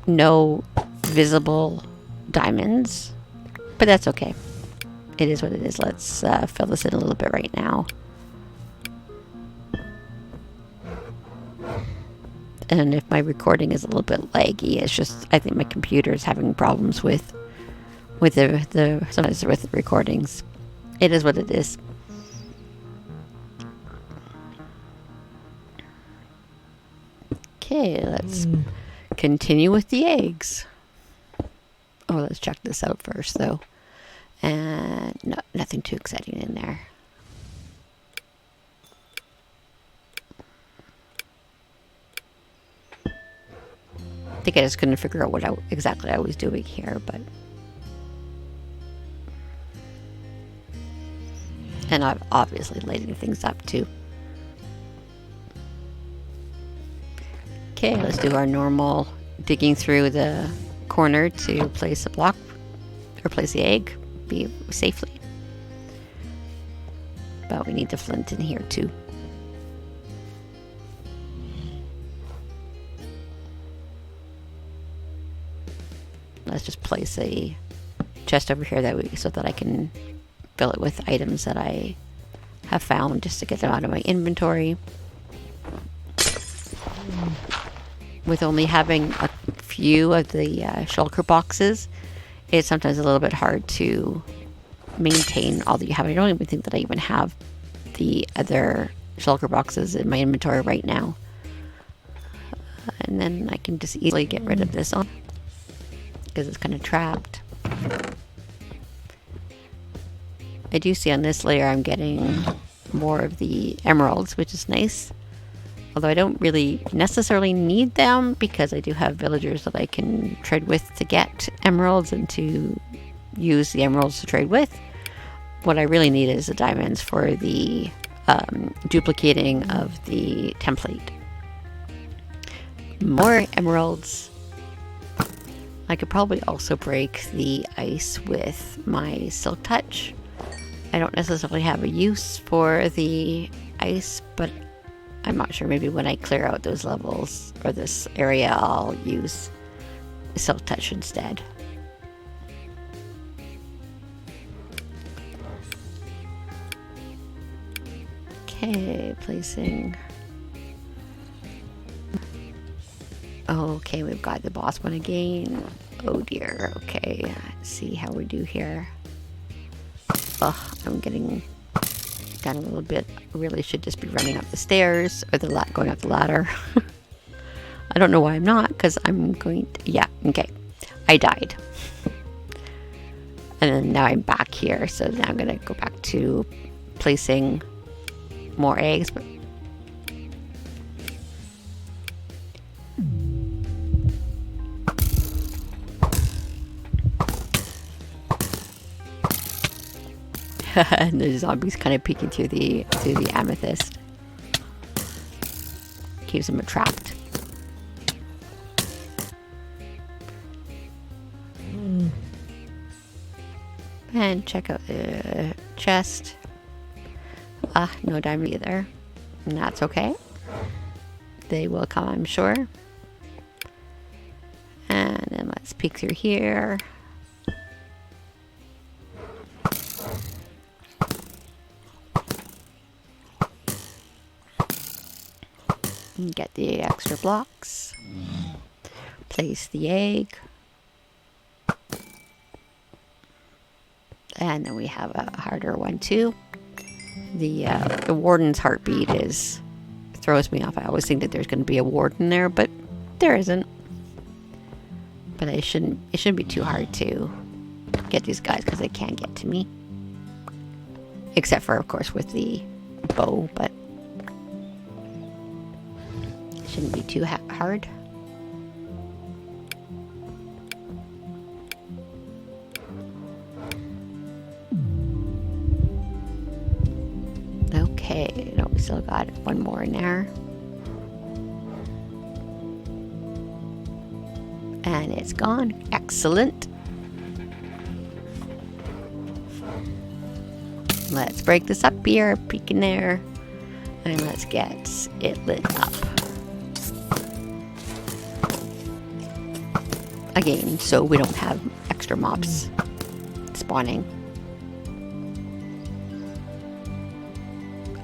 no visible diamonds, but that's okay. It is what it is. Let's fill this in a little bit right now. And if my recording is a little bit laggy, it's just I think my computer is having problems with the sometimes with the recordings. It is what it is. Okay, let's continue with the eggs. Oh, let's check this out first, though. And no, nothing too exciting in there. I think I just couldn't figure out what exactly I was doing here, but... And I'm obviously lighting things up too. Okay, let's do our normal digging through the corner to place a block or place the egg safely. But we need the flint in here too. Let's just place a chest over here so that I can fill it with items that I have found, just to get them out of my inventory. With only having a few of the shulker boxes, it's sometimes a little bit hard to maintain all that you have. I don't even think that I even have the other shulker boxes in my inventory right now. And then I can just easily get rid of this one because it's kind of trapped. I do see on this layer I'm getting more of the emeralds, which is nice. Although I don't really necessarily need them because I do have villagers that I can trade with to get emeralds and to use the emeralds to trade with. What I really need is the diamonds for the duplicating of the template. More emeralds. I could probably also break the ice with my silk touch. I don't necessarily have a use for the ice, but I'm not sure. Maybe when I clear out those levels or this area, I'll use silk touch instead. Okay, placing. Okay, we've got the boss one again. Oh dear. Okay, let's see how we do here. Oh, I'm getting down a little bit. I really should just be running up the stairs or going up the ladder. I don't know why I'm not, because I'm going to, yeah, okay. I died. And then now I'm back here, so now I'm going to go back to placing more eggs. But and the zombies kind of peeking through the amethyst. Keeps them trapped. And check out the chest. No diamond either. And that's okay. They will come, I'm sure. And then let's peek through here. And get the extra blocks. Place the egg. And then we have a harder one too. The warden's heartbeat throws me off. I always think that there's going to be a warden there, but there isn't. But it shouldn't be too hard to get these guys because they can't get to me. Except for, of course, with the bow, but it shouldn't be too hard. Okay, no, we still got one more in there. And it's gone. Excellent. Let's break this up here, peek in there, and let's get it lit up. Again, so we don't have extra mobs spawning.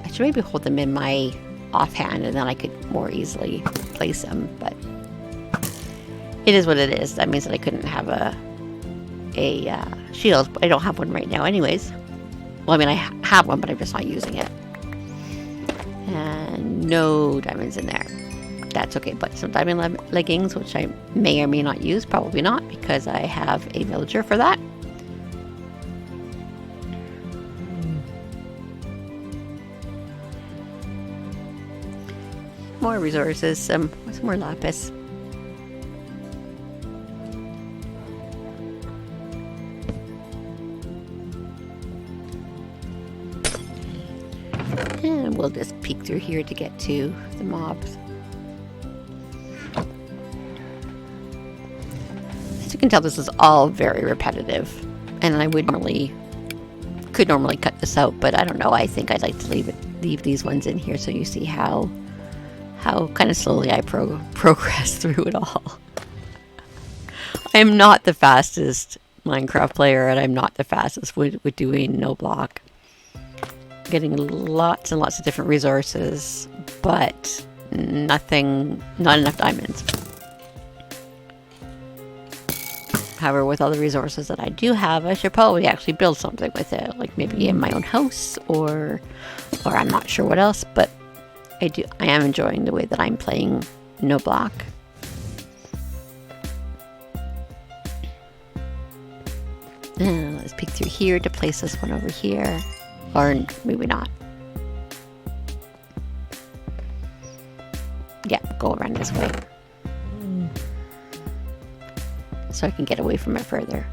I should maybe hold them in my offhand and then I could more easily place them, but it is what it is. That means that I couldn't have a shield, but I don't have one right now anyways. Well, I mean, I have one, but I'm just not using it. And no diamonds in there. That's okay, but some diamond leggings, which I may or may not use. Probably not, because I have a villager for that. More resources, some more lapis. And we'll just peek through here to get to the mobs. As you can tell, this is all very repetitive, and I could normally cut this out, but I don't know. I think I'd like to leave these ones in here so you see how kind of slowly I progress through it all. I am not the fastest Minecraft player, and I'm not the fastest with doing NoBlock. Getting lots and lots of different resources, but not enough diamonds. However, with all the resources that I do have, I should probably actually build something with it, like maybe in my own house, or I'm not sure what else, but I am enjoying the way that I'm playing NoBlock. Let's peek through here to place this one over here. Or maybe not. Yeah, go around this way. So I can get away from it further.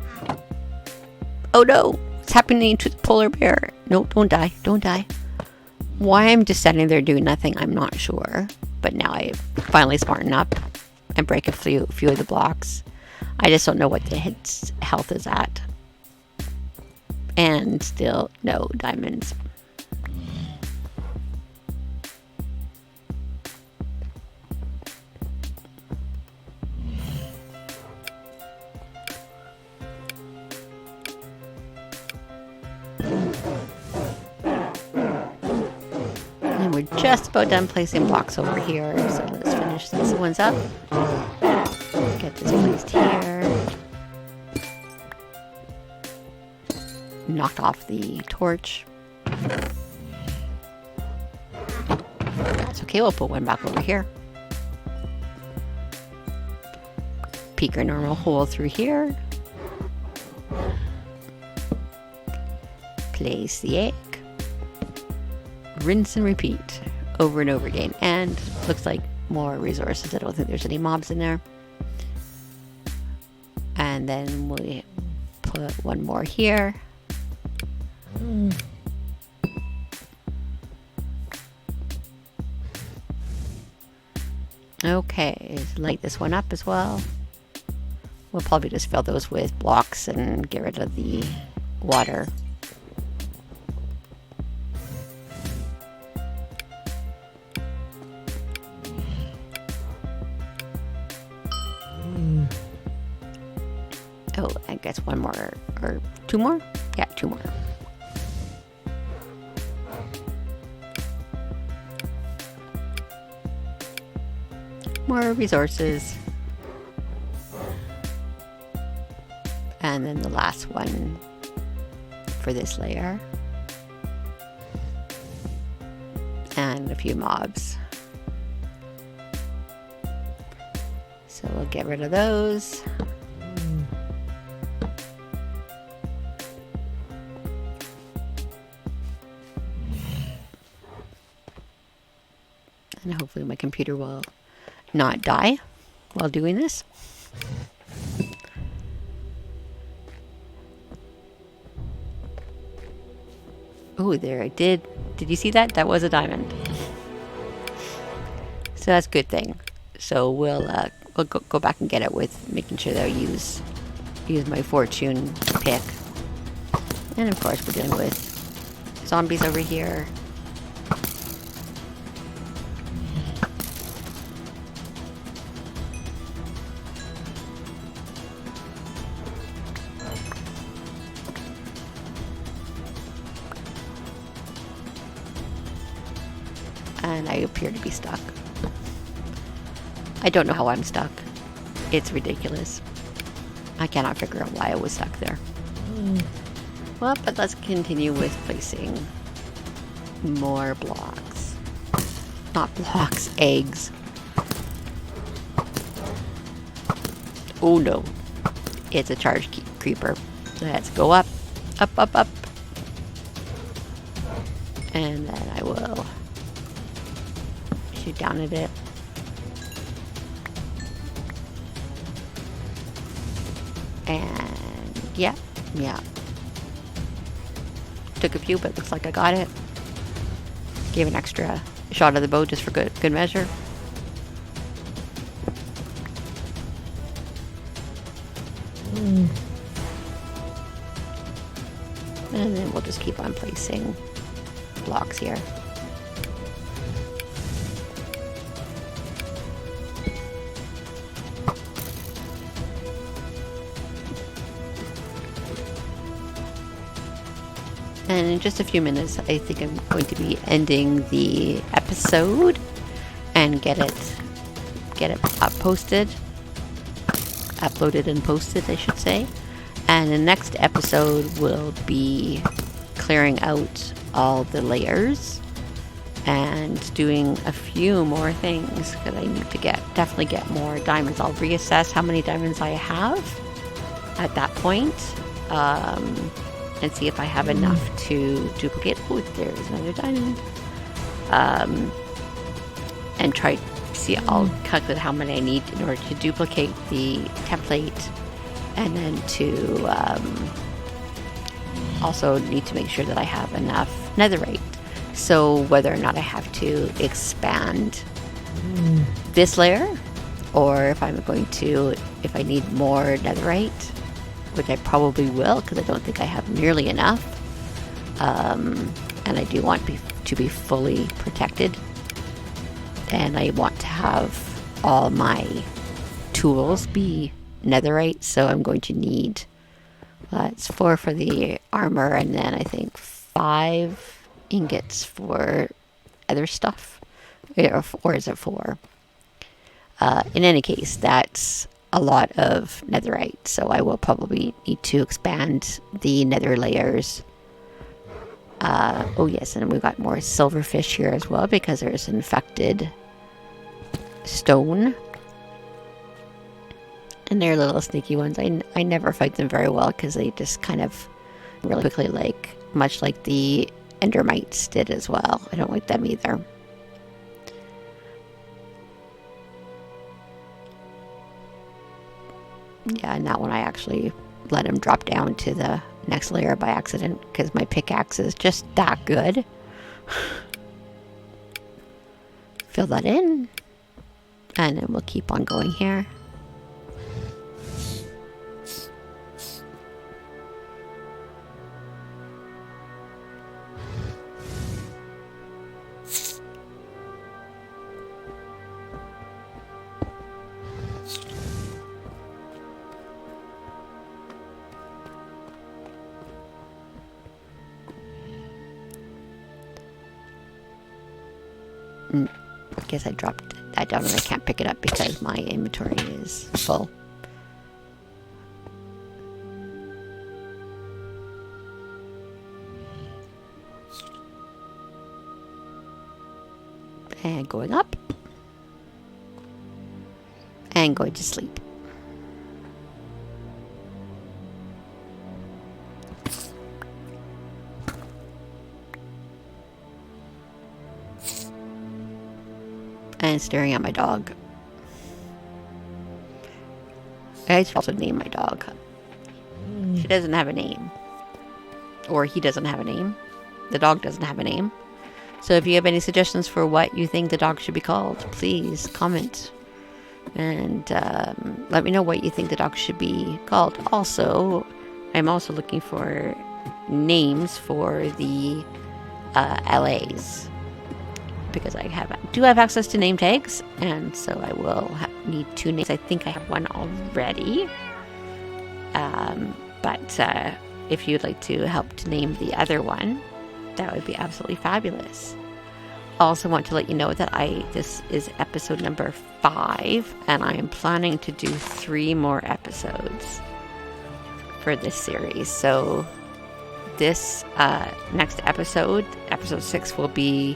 Oh no! What's happening to the polar bear? No, don't die. Don't die. Why I'm just standing there doing nothing, I'm not sure. But now I finally smarten up and break a few of the blocks. I just don't know what the health is at. And still no diamonds. And we're just about done placing blocks over here, so let's finish these ones up. Get this placed here. Knocked off the torch. That's okay, we'll put one back over here. Peek our normal hole through here. Place the egg. Rinse and repeat over and over again. And looks like more resources. I don't think there's any mobs in there. And then we put one more here. Okay, light this one up as well. We'll probably just fill those with blocks and get rid of the water. Oh, I guess one more, or two more? Yeah, two more. More resources. And then the last one for this layer. And a few mobs. So we'll get rid of those. And hopefully my computer will not die while doing this. Oh, there I did. Did you see that? That was a diamond. So that's a good thing. So we'll go back and get it with making sure that I use my fortune pick. And of course we're dealing with zombies over here. And I appear to be stuck. I don't know how I'm stuck. It's ridiculous. I cannot figure out why I was stuck there. Well, but let's continue with placing more blocks. Not blocks, eggs. Oh no. It's a charge creeper. Let's go up, up, up, up. And then I will shoot down at it. And yeah. Took a few, but looks like I got it. Gave an extra shot of the bow just for good measure. And then we'll just keep on placing blocks here. And in just a few minutes, I think I'm going to be ending the episode and get it uploaded and posted, I should say. And the next episode will be clearing out all the layers and doing a few more things because I need to definitely get more diamonds. I'll reassess how many diamonds I have at that point. And see if I have enough to duplicate. Oh, there's another diamond. And try see. I'll calculate how many I need in order to duplicate the template, and then to also need to make sure that I have enough netherite. So whether or not I have to expand this layer, or if I need more netherite, which I probably will, because I don't think I have nearly enough. And I do want to be fully protected. And I want to have all my tools be netherite, so I'm going to need, it's 4 for the armor, and then I think 5 ingots for other stuff. Or is it 4? In any case, that's a lot of netherite, so I will probably need to expand the nether layers. Oh yes, and we've got more silverfish here as well because there's infected stone, and they're little sneaky ones. I never fight them very well because they just kind of really quickly, much like the endermites did as well. I don't like them either. Yeah, and that one I actually let him drop down to the next layer by accident because my pickaxe is just that good. Fill that in, and then we'll keep on going here. I guess I dropped that down and I can't pick it up because my inventory is full. And going up. And going to sleep. And staring at my dog. I should also name my dog. She doesn't have a name. Or he doesn't have a name. The dog doesn't have a name. So if you have any suggestions for what you think the dog should be called, please comment. And let me know what you think the dog should be called. Also, I'm also looking for names for the Allays. Because I do have access to name tags, and so I will need 2 names. I think I have one already, but if you'd like to help to name the other one, that would be absolutely fabulous. I also want to let you know that this is episode number 5, and I am planning to do 3 more episodes for this series. So this next episode 6, will be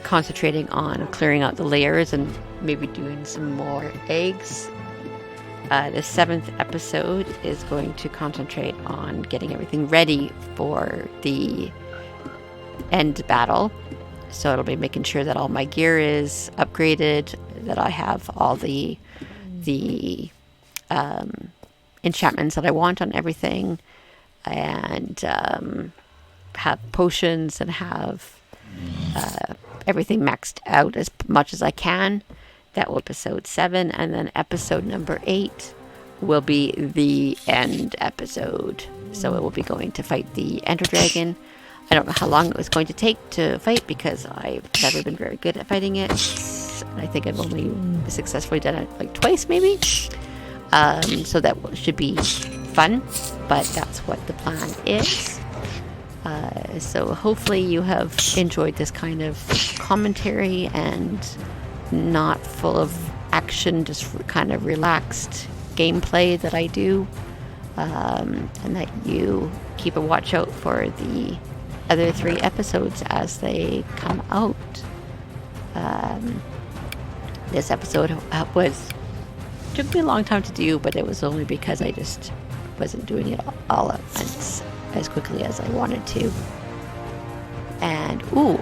concentrating on clearing out the layers and maybe doing some more eggs. The 7th episode is going to concentrate on getting everything ready for the end battle. So it'll be making sure that all my gear is upgraded, that I have all the enchantments that I want on everything, and have potions and have everything maxed out as much as I can. That will be episode 7, and then episode number 8 will be the end episode. So it will be going to fight the Ender Dragon. I don't know how long it was going to take to fight because I've never been very good at fighting it. I think I've only successfully done it like twice, maybe. So that should be fun, but that's what the plan is. So hopefully you have enjoyed this kind of commentary and not full of action, just kind of relaxed gameplay that I do, and that you keep a watch out for the other 3 episodes as they come out. This episode took me a long time to do, but it was only because I just wasn't doing it all at once as quickly as I wanted to. And ooh,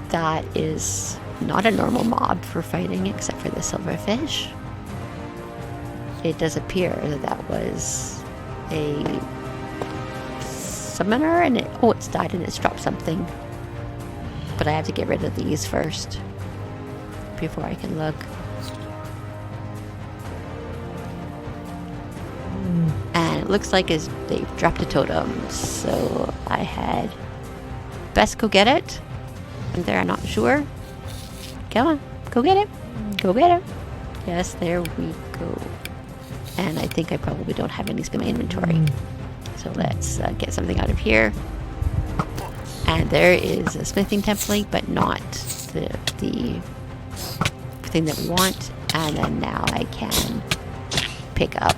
that is not a normal mob for fighting except for the silverfish. It does appear that was a summoner, and it's died and it's dropped something. But I have to get rid of these first before I can look. And it looks like they've dropped a totem, so I had best go get it. And there, I'm not sure. Come on, go get it. Go get it. Yes, there we go. And I think I probably don't have any in my inventory. So let's get something out of here. And there is a smithing template, but not the thing that we want. And then now I can pick up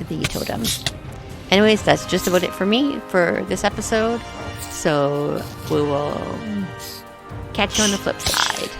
the totem. Anyways, that's just about it for me for this episode. So we will catch you on the flip side.